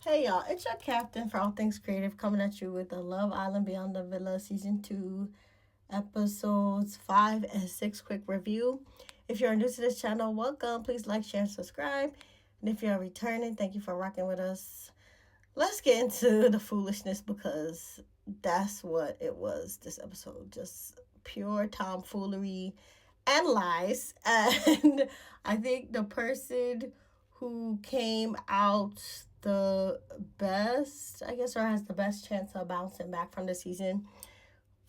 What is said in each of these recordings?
Hey y'all, it's your captain for all things creative coming at you with the Love Island Beyond the Villa Season 2 episodes 5 and 6 quick review. If you're new to this channel, welcome. Please like, share, and subscribe. And if you're returning, thank you for rocking with us. Let's get into the foolishness because that's what it was this episode. Just pure tomfoolery and lies. And I think the person who came out the best, I guess, or has the best chance of bouncing back from the season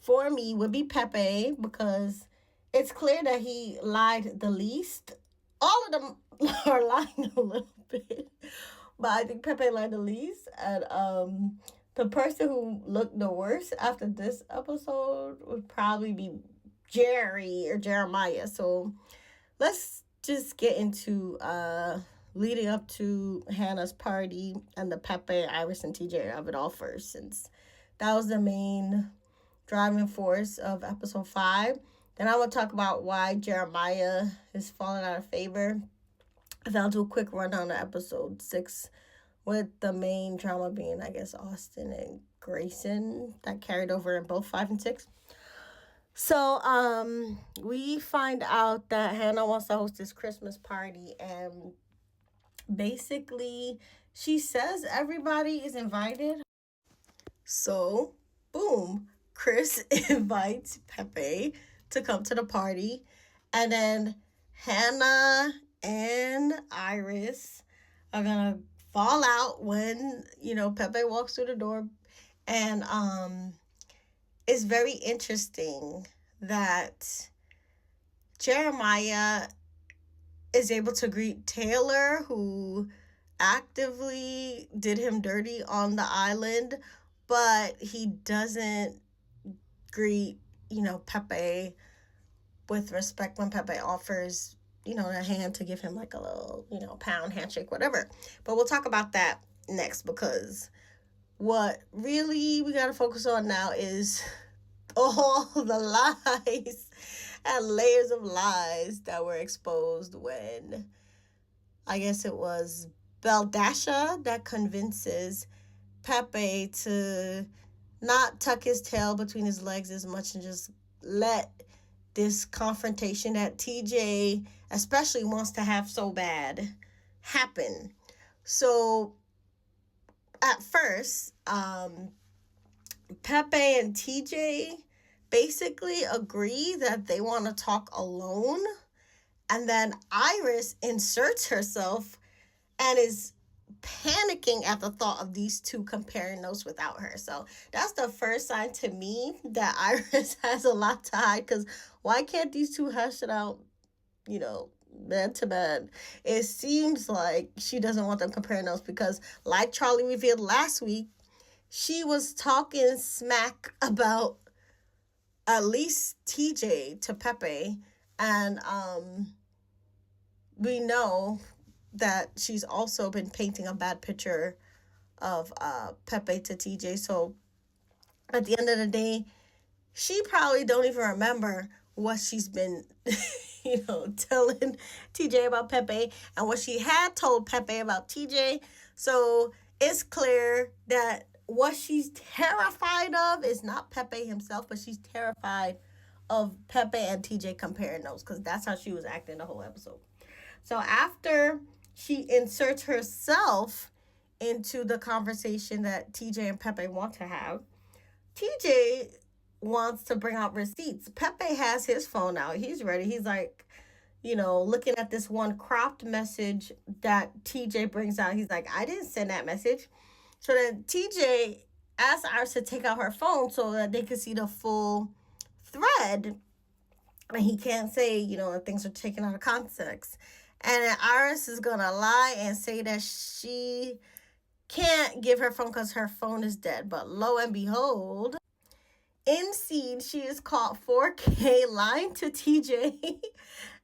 for me would be Pepe because it's clear that he lied the least. All of them are lying a little bit, but I think Pepe lied the least. And the person who looked the worst after this episode would probably be Jerry or Jeremiah. So let's just get into leading up to Hannah's party and the Pepe, Iris, and TJ of it all first, since that was the main driving force of episode 5. Then I will talk about why Jeremiah is falling out of favor. And I'll do a quick rundown of episode 6 with the main drama being, I guess, Austin and Gracyn that carried over in both 5 and 6. So, we find out that Hannah wants to host this Christmas party, and basically, she says everybody is invited. So, boom, Chris invites Pepe to come to the party, and then Hannah and Iris are gonna fall out when Pepe walks through the door, and it's very interesting that Jeremiah is able to greet Taylor, who actively did him dirty on the island, but he doesn't greet, Pepe with respect when Pepe offers, a hand to give him like a little, pound handshake, whatever. But we'll talk about that next because what really we got to focus on now is all the lies and layers of lies that were exposed when I guess it was Beldasha that convinces Pepe to not tuck his tail between his legs as much and just let this confrontation that TJ especially wants to have so bad happen. So at first, Pepe and TJ basically agree that they want to talk alone. And then Iris inserts herself and is panicking at the thought of these two comparing notes without her. So that's the first sign to me that Iris has a lot to hide. Because why can't these two hash it out, man to man? It seems like she doesn't want them comparing notes because, like Charlie revealed last week, she was talking smack about at least TJ to Pepe, and we know that she's also been painting a bad picture of Pepe to TJ. So at the end of the day, she probably don't even remember what she's been, telling TJ about Pepe and what she had told Pepe about TJ. So it's clear that what she's terrified of is not Pepe himself, but she's terrified of Pepe and TJ comparing notes because that's how she was acting the whole episode. So after she inserts herself into the conversation that TJ and Pepe want to have, TJ wants to bring out receipts. Pepe has his phone out. He's ready. He's like, looking at this one cropped message that TJ brings out. He's like, I didn't send that message. So then TJ asks Iris to take out her phone so that they can see the full thread. And he can't say, that things are taken out of context. And then Iris is going to lie and say that she can't give her phone because her phone is dead. But lo and behold, in scene, she is caught 4K lying to TJ,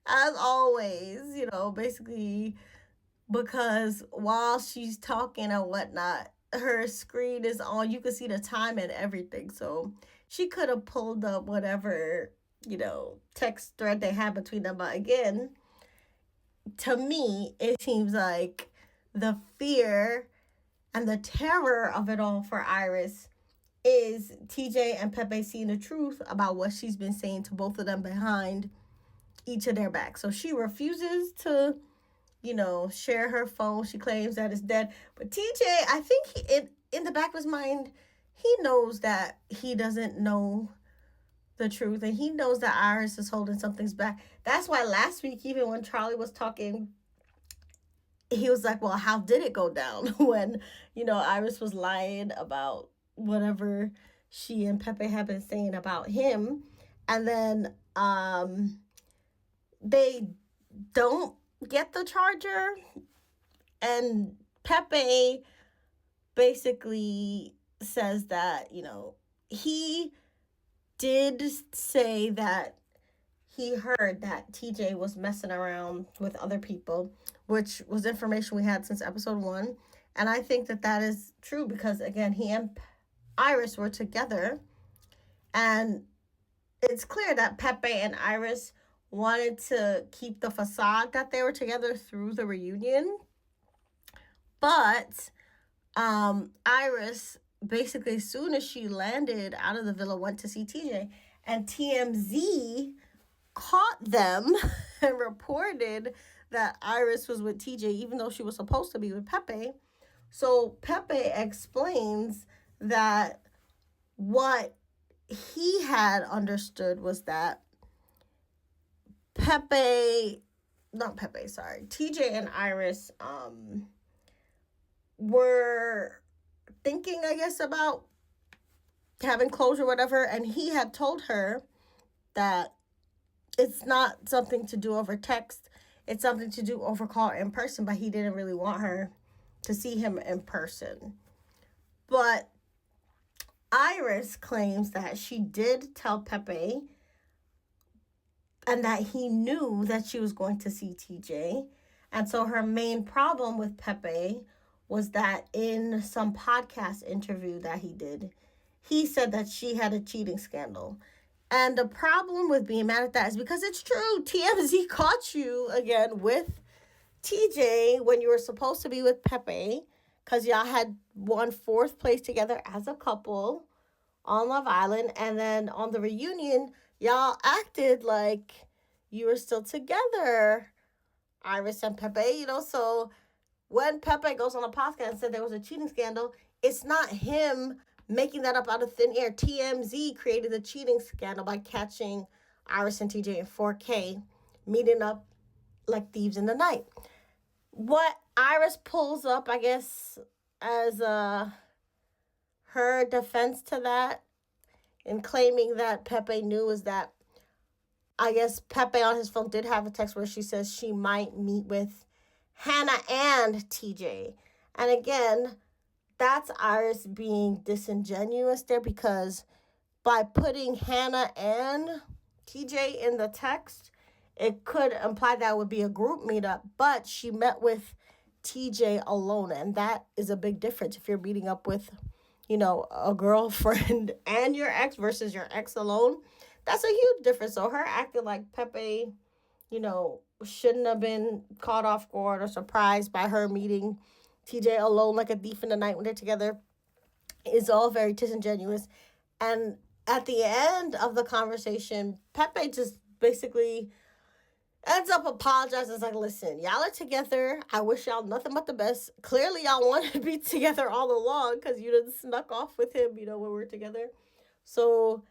as always, basically because while she's talking and whatnot, her screen is on. You can see the time and everything. So she could have pulled up whatever, text thread they had between them. But again, to me, it seems like the fear And the terror of it all for Iris is TJ and Pepe seeing the truth about what she's been saying to both of them behind each of their backs. So she refuses to, share her phone. She claims that it's dead. But TJ, I think in the back of his mind, he knows that he doesn't know the truth, and he knows that Iris is holding something's back. That's why last week, even when Charlie was talking, he was like, well, how did it go down when, Iris was lying about whatever she and Pepe have been saying about him. And then they don't get the charger, and Pepe basically says that, he did say that he heard that TJ was messing around with other people, which was information we had since episode 1. And I think that that is true because, again, he and Iris were together. And it's clear that Pepe and Iris wanted to keep the facade that they were together through the reunion. But Iris, basically, as soon as she landed out of the villa, went to see TJ. And TMZ caught them and reported that Iris was with TJ, even though she was supposed to be with Pepe. So Pepe explains that what he had understood was that TJ and Iris were thinking, I guess, about having closure or whatever, and he had told her that it's not something to do over text, it's something to do over call in person, but he didn't really want her to see him in person. But Iris claims that she did tell Pepe and that he knew that she was going to see TJ. And so her main problem with Pepe was that in some podcast interview that he did, he said that she had a cheating scandal. And the problem with being mad at that is because it's true. TMZ caught you again with TJ when you were supposed to be with Pepe because y'all had won 4th place together as a couple on Love Island. And then on the reunion, y'all acted like you were still together, Iris and Pepe, So when Pepe goes on a podcast and said there was a cheating scandal, it's not him making that up out of thin air. TMZ created the cheating scandal by catching Iris and TJ in 4K, meeting up like thieves in the night. What Iris pulls up, I guess, as her defense to that in claiming that Pepe knew is that I guess Pepe on his phone did have a text where she says she might meet with Hannah and TJ. And again, that's Iris being disingenuous there because by putting Hannah and TJ in the text, it could imply that would be a group meetup, but she met with TJ alone, and that is a big difference if you're meeting up with, a girlfriend and your ex versus your ex alone. That's a huge difference. So her acting like Pepe, shouldn't have been caught off guard or surprised by her meeting TJ alone like a thief in the night when they're together is all very disingenuous. And at the end of the conversation, Pepe just basically ends up apologizing. It's like, listen, y'all are together. I wish y'all nothing but the best. Clearly, y'all wanted to be together all along because you done snuck off with him, when we're together. So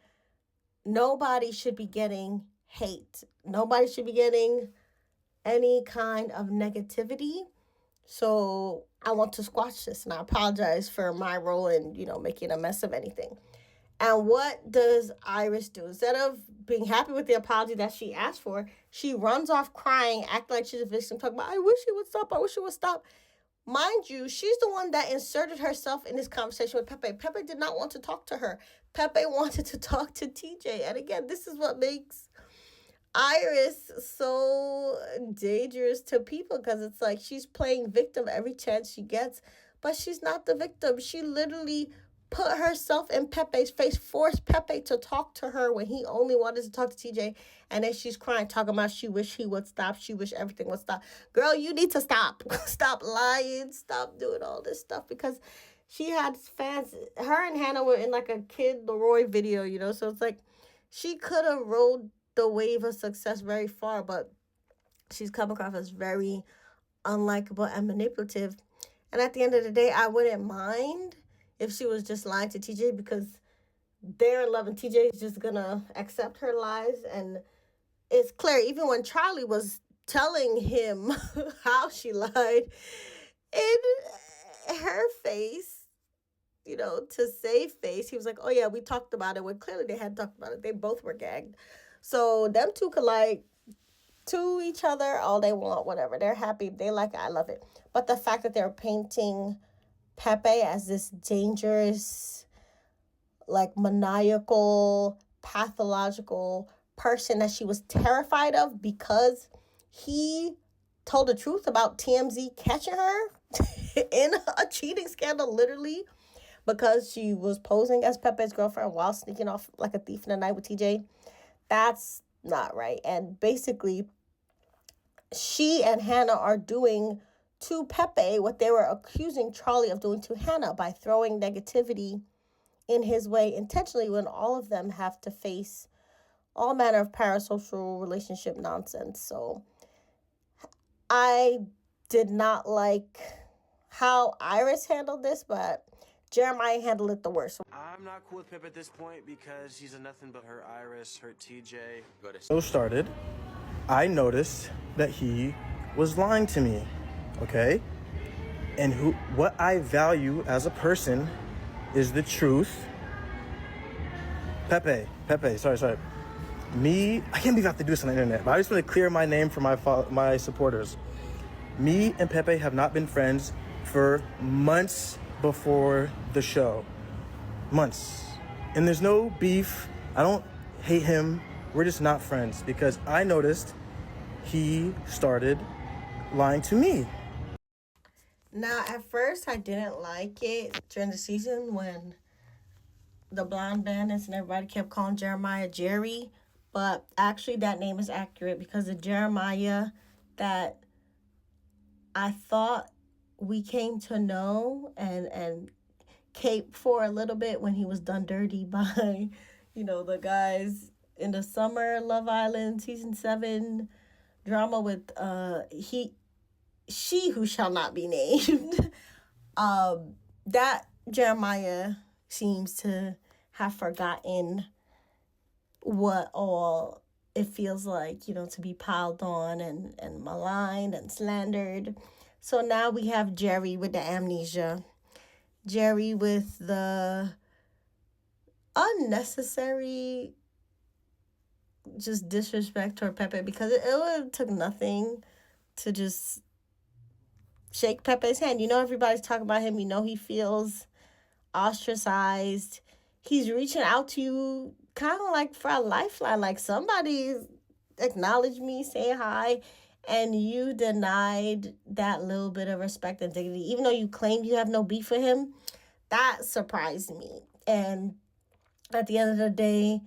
nobody should be getting hate. Nobody should be getting any kind of negativity. So I want to squash this, and I apologize for my role in, making a mess of anything. And what does Iris do? Instead of being happy with the apology that she asked for, she runs off crying, acting like she's a victim, talking about, I wish he would stop, I wish he would stop. Mind you, she's the one that inserted herself in this conversation with Pepe. Pepe did not want to talk to her. Pepe wanted to talk to TJ. And again, this is what makes Iris so dangerous to people, because it's like she's playing victim every chance she gets, but she's not the victim. She literally put herself in Pepe's face, forced Pepe to talk to her when he only wanted to talk to TJ. And then she's crying, talking about she wish he would stop. She wish everything would stop. Girl, you need to stop. Stop lying. Stop doing all this stuff, because she had fans. Her and Hannah were in like a Kid Leroy video, so it's like she could have rode the wave of success very far, but she's come across as very unlikable and manipulative. And at the end of the day, I wouldn't mind if she was just lying to TJ, because they're in love and TJ is just gonna accept her lies. And it's clear, even when Charlie was telling him how she lied, in her face, to save face, he was like, oh yeah, we talked about it, when clearly they had talked about it. They both were gagged. So them two could lie to each other all they want, whatever. They're happy. They like it. I love it. But the fact that they're painting Pepe as this dangerous, like maniacal, pathological person that she was terrified of because he told the truth about TMZ catching her in a cheating scandal, literally, because she was posing as Pepe's girlfriend while sneaking off like a thief in the night with TJ. That's not right. And basically, she and Hannah are doing to Pepe what they were accusing Charlie of doing to Hannah, by throwing negativity in his way intentionally, when all of them have to face all manner of parasocial relationship nonsense. So I did not like how Iris handled this, but Jeremiah handled it the worst. I'm not cool with Pip at this point because she's a nothing but her Iris, her TJ. So started, I noticed that he was lying to me, okay? And what I value as a person is the truth. Pepe, sorry. Me, I can't believe I have to do this on the internet, but I just want to clear my name for my supporters. Me and Pepe have not been friends for months before the show. Months. And there's no beef. I don't hate him. We're just not friends, because I noticed he started lying to me. Now, at first, I didn't like it during the season when the blonde bandits and everybody kept calling Jeremiah Jerry. But actually, that name is accurate, because the Jeremiah that I thought we came to know and cape for a little bit when he was done dirty by, the guys in the summer Love Island season 7 drama with she who shall not be named. That Jeremiah seems to have forgotten what all it feels like, to be piled on and maligned and slandered. So now we have Jerry with the amnesia. Jerry with the unnecessary just disrespect toward Pepe, because it took nothing to just shake Pepe's hand. Everybody's talking about him. He feels ostracized. He's reaching out to you kind of like for a lifeline, like somebody acknowledge me, say hi, and you denied that little bit of respect and dignity, even though you claimed you have no beef with him. That surprised me. And at the end of the day,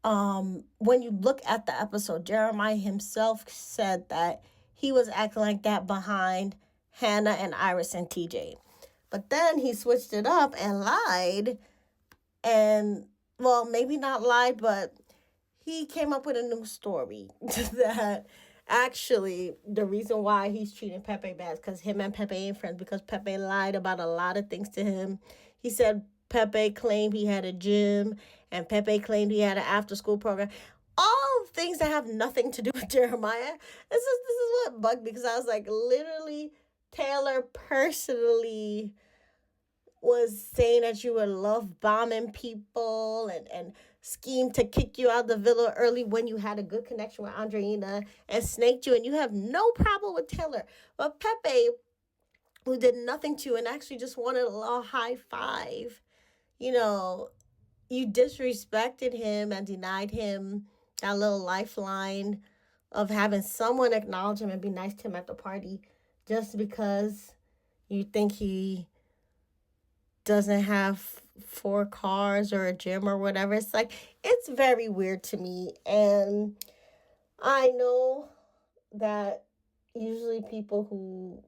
when you look at the episode, Jeremiah himself said that he was acting like that behind Hannah and Iris and TJ. But then he switched it up and lied. And, well, maybe not lied, but he came up with a new story that actually the reason why he's treating Pepe bad is because him and Pepe ain't friends, because Pepe lied about a lot of things to him. He said Pepe claimed he had a gym, and Pepe claimed he had an after-school program. All things that have nothing to do with Jeremiah. This is what bugged me, because I was like, literally, Taylor personally was saying that you were love bombing people and schemed to kick you out of the villa early when you had a good connection with Andreina and snaked you, and you have no problem with Taylor. But Pepe, who did nothing to you and actually just wanted a little high five, you disrespected him and denied him that little lifeline of having someone acknowledge him and be nice to him at the party, just because you think he doesn't have 4 cars or a gym or whatever. It's like, it's very weird to me. And I know that usually people who,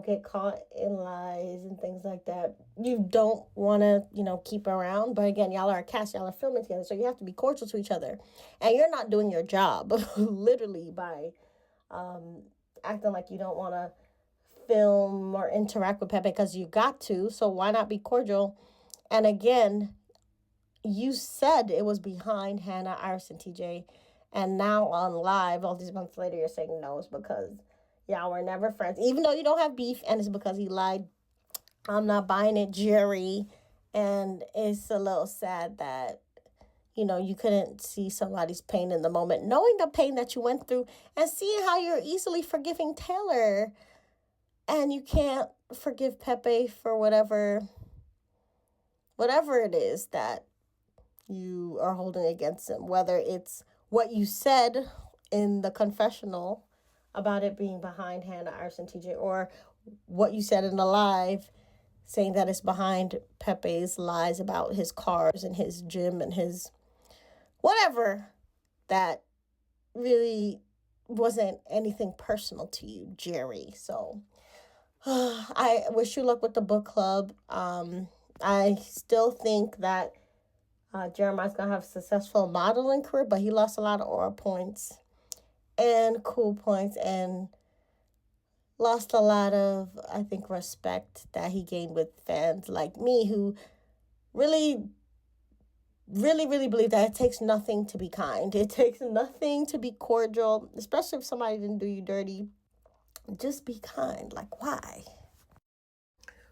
get caught in lies and things like that, you don't want to, keep around. But again, y'all are a cast, y'all are filming together, so you have to be cordial to each other. And you're not doing your job, literally, by acting like you don't want to film or interact with Pepe because you got to. So why not be cordial? And again, you said it was behind Hannah, Iris, and TJ. And now on live, all these months later, you're saying no, it's because y'all were never friends. Even though you don't have beef, and it's because he lied. I'm not buying it, Jerry. And it's a little sad that, you couldn't see somebody's pain in the moment, knowing the pain that you went through and seeing how you're easily forgiving Taylor. And you can't forgive Pepe for whatever it is that you are holding against him, whether it's what you said in the confessional about it being behind Hannah, Iris, and TJ, or what you said in the live saying that it's behind Pepe's lies about his cars and his gym and his whatever, that really wasn't anything personal to you, Jerry. So I wish you luck with the book club. I still think that Jeremiah's going to have a successful modeling career, but he lost a lot of aura points and cool points and lost a lot of, I think, respect that he gained with fans like me who really, really, really believe that it takes nothing to be kind. It takes nothing to be cordial, especially if somebody didn't do you dirty. Just be kind. Like, why?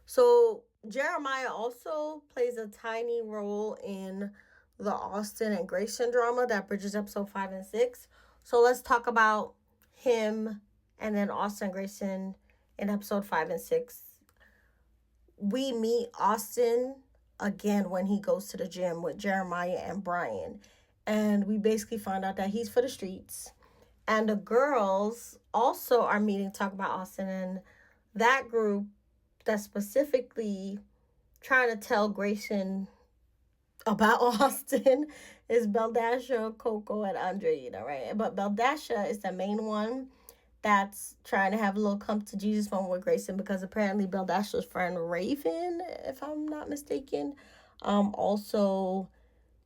So Jeremiah also plays a tiny role in the Austin and Gracyn drama that bridges episode 5 and 6. So let's talk about him and then Austin and Gracyn in episode 5 and 6. We meet Austin again when he goes to the gym with Jeremiah and Brian. And we basically find out that he's for the streets. And the girls also are meeting to talk about Austin. And that group that's specifically trying to tell Gracyn about Austin is Beldasha, Coco, and Andreina, right? But Beldasha is the main one that's trying to have a little come to Jesus moment with Gracyn, because apparently Beldasha's friend Raven, if I'm not mistaken, also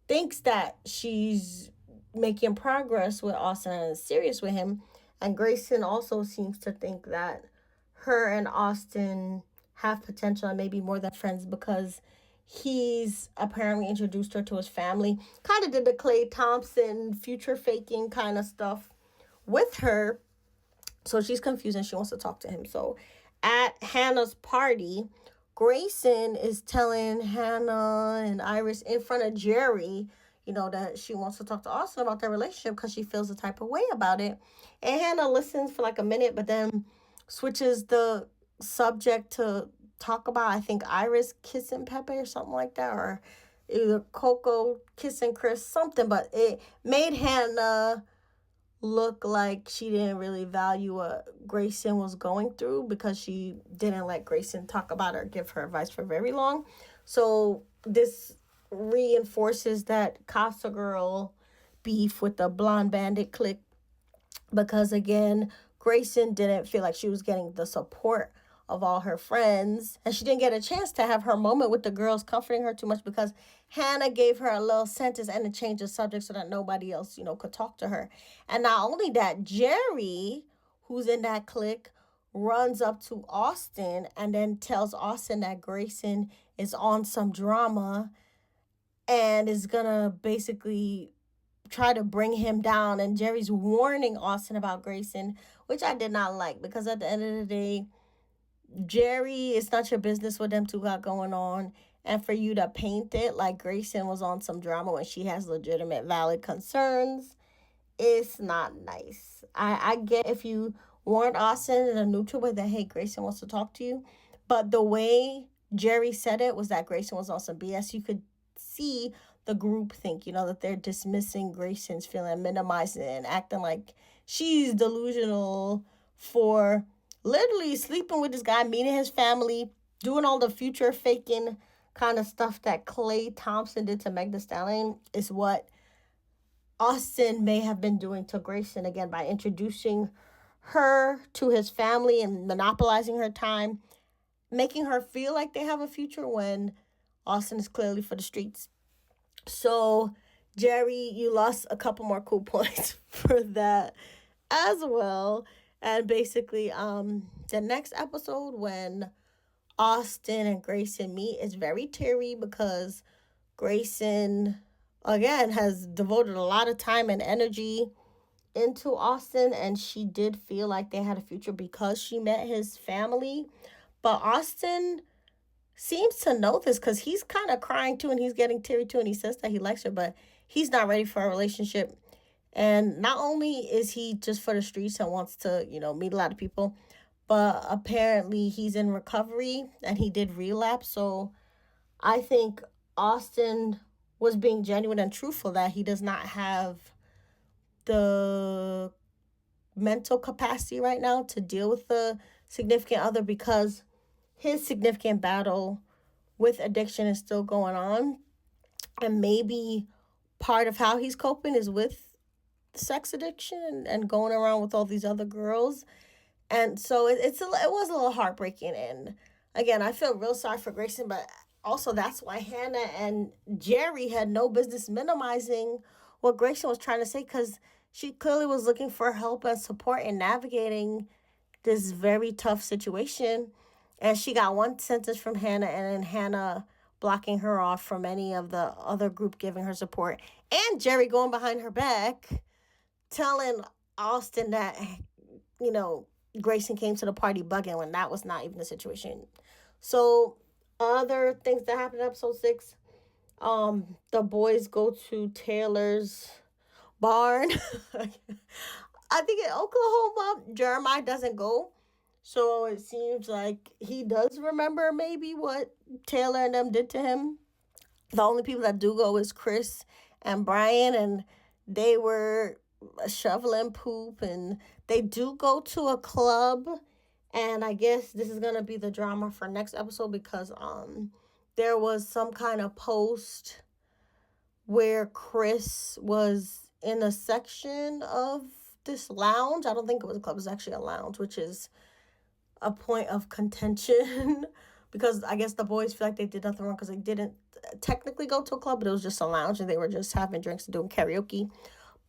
thinks that she's making progress with Austin and is serious with him. And Gracyn also seems to think that her and Austin have potential and maybe more than friends, because he's apparently introduced her to his family. Kind of did the Klay Thompson future faking kind of stuff with her. So she's confused and she wants to talk to him. So at Hannah's party, Gracyn is telling Hannah and Iris in front of Jerry, that she wants to talk to Austin about their relationship because she feels the type of way about it. And Hannah listens for like a minute, but then switches the subject to talk about, I think, Iris kissing Pepe or something like that, or either Coco kissing Chris, something. But it made Hannah look like she didn't really value what Gracyn was going through, because she didn't let Gracyn talk about or give her advice for very long. So this reinforces that Casa Girl beef with the Blonde Bandit clique, because again, Gracyn didn't feel like she was getting the support of all her friends, and she didn't get a chance to have her moment with the girls comforting her too much, because Hannah gave her a little sentence and to change the subject so that nobody else, could talk to her. And not only that, Jerry, who's in that clique, runs up to Austin and then tells Austin that Gracyn is on some drama and is gonna basically try to bring him down. And Jerry's warning Austin about Gracyn, which I did not like, because at the end of the day, Jerry, it's not your business what them two got going on. And for you to paint it like Gracyn was on some drama when she has legitimate, valid concerns, it's not nice. I get if you warned Austin in a neutral way that, hey, Gracyn wants to talk to you. But the way Jerry said it was that Gracyn was on some BS. You could see the group think, that they're dismissing Grayson's feeling, minimizing it, and acting like she's delusional for literally sleeping with this guy, meeting his family, doing all the future faking kind of stuff that Klay Thompson did to Meg Thee Stallion is what Austin may have been doing to Gracyn, again, by introducing her to his family and monopolizing her time, making her feel like they have a future when Austin is clearly for the streets. So, Jerry, you lost a couple more cool points for that as well. And basically, the next episode when Austin and Gracyn meet is very teary because Gracyn, again, has devoted a lot of time and energy into Austin, and she did feel like they had a future because she met his family. But Austin seems to know this because he's kind of crying too, and he's getting teary too, and he says that he likes her, but he's not ready for a relationship. And not only is he just for the streets and wants to, meet a lot of people, but apparently he's in recovery and he did relapse. So I think Austin was being genuine and truthful that he does not have the mental capacity right now to deal with the significant other because his significant battle with addiction is still going on. And maybe part of how he's coping is with sex addiction and going around with all these other girls. And so it was a little heartbreaking. And again, I feel real sorry for Gracyn, but also that's why Hannah and Jerry had no business minimizing what Gracyn was trying to say, because she clearly was looking for help and support in navigating this very tough situation. And she got one sentence from Hannah, and then Hannah blocking her off from any of the other group giving her support. And Jerry going behind her back, telling Austin that, Gracyn came to the party bugging when that was not even the situation. So, other things that happened in episode 6, the boys go to Taylor's barn. I think in Oklahoma, Jeremiah doesn't go. So it seems like he does remember maybe what Taylor and them did to him. The only people that do go is Chris and Brian, and they were shoveling poop, and they do go to a club. And I guess this is going to be the drama for next episode because there was some kind of post where Chris was in a section of this lounge. I don't think it was a club. It was actually a lounge, which is a point of contention because I guess the boys feel like they did nothing wrong because they didn't technically go to a club, but it was just a lounge and they were just having drinks and doing karaoke.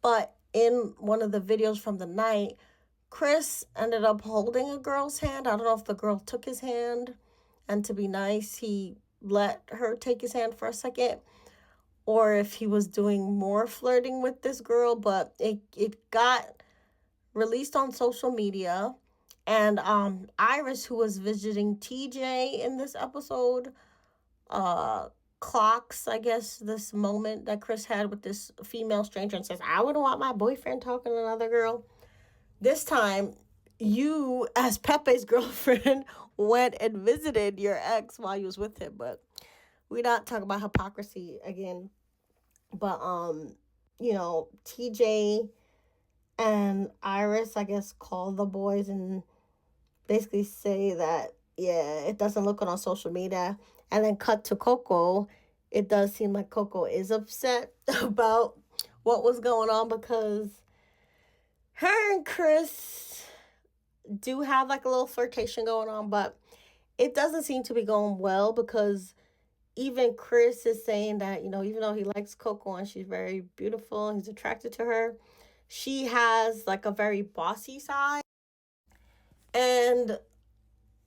But in one of the videos from the night, Chris ended up holding a girl's hand. I don't know if the girl took his hand, and to be nice, he let her take his hand for a second, or if he was doing more flirting with this girl, but it got released on social media. And Iris, who was visiting TJ in this episode, clocks, I guess, this moment that Chris had with this female stranger and says, I wouldn't want my boyfriend talking to another girl. This time, you, as Pepe's girlfriend, went and visited your ex while you was with him. But we're not talking about hypocrisy again. But, TJ and Iris, I guess, call the boys and basically say that, yeah, it doesn't look good on social media. And then cut to Coco. It does seem like Coco is upset about what was going on because her and Chris do have like a little flirtation going on, but it doesn't seem to be going well because even Chris is saying that, even though he likes Coco and she's very beautiful and he's attracted to her, she has like a very bossy side. And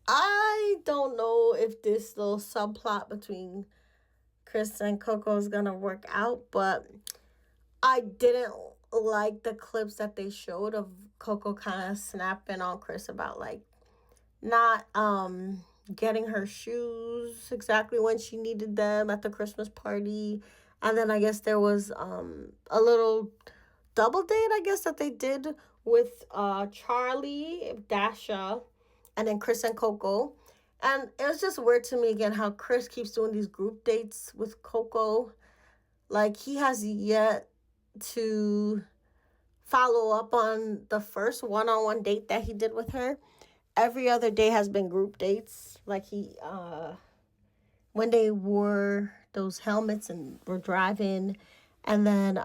I don't know if this little subplot between Chris and Coco is going to work out, but I didn't like the clips that they showed of Coco kind of snapping on Chris about like not getting her shoes exactly when she needed them at the Christmas party. And then I guess there was a little double date, I guess, that they did with Charlie, Dasha, and then Chris and Coco. And it was just weird to me again how Chris keeps doing these group dates with Coco. Like, he has yet to follow up on the first one-on-one date that he did with her. Every other day has been group dates. Like, he when they wore those helmets and were driving. And then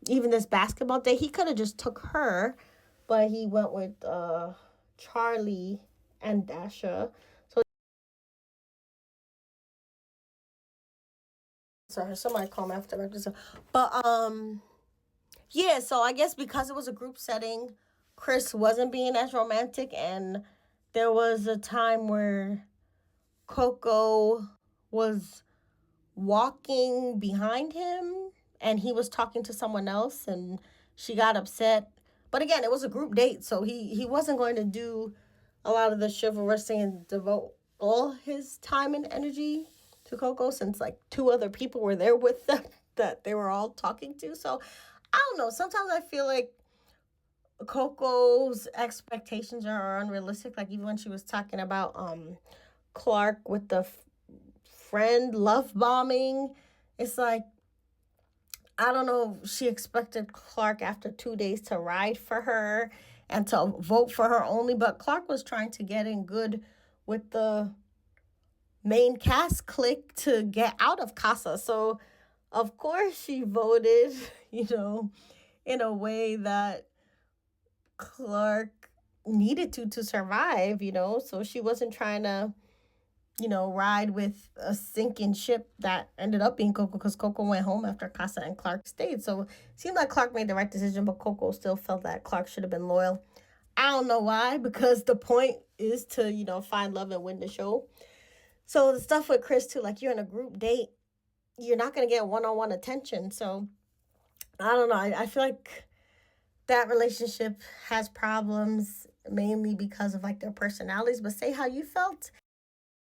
even this basketball day, he could have just took her, but he went with Charlie and Dasha. So sorry, somebody called me after breakfast. But yeah, so I guess because it was a group setting, Chris wasn't being as romantic, and there was a time where Coco was walking behind him and he was talking to someone else and she got upset. But again, it was a group date, so he wasn't going to do a lot of the chivalrous thing and devote all his time and energy to Coco, since like two other people were there with them that they were all talking to. So I don't know. Sometimes I feel like Coco's expectations are unrealistic. Like even when she was talking about Clark with the friend love bombing, it's like I don't know if she expected Clark after 2 days to ride for her and to vote for her only, but Clark was trying to get in good with the main cast clique to get out of Casa. So of course she voted, in a way that Clark needed to survive, so she wasn't trying to ride with a sinking ship that ended up being Coco, because Coco went home after Casa and Clark stayed. So it seemed like Clark made the right decision, but Coco still felt that Clark should have been loyal. I don't know why, because the point is to, find love and win the show. So the stuff with Chris too, like you're in a group date, you're not going to get one-on-one attention. So I don't know. I feel like that relationship has problems mainly because of like their personalities, but say how you felt.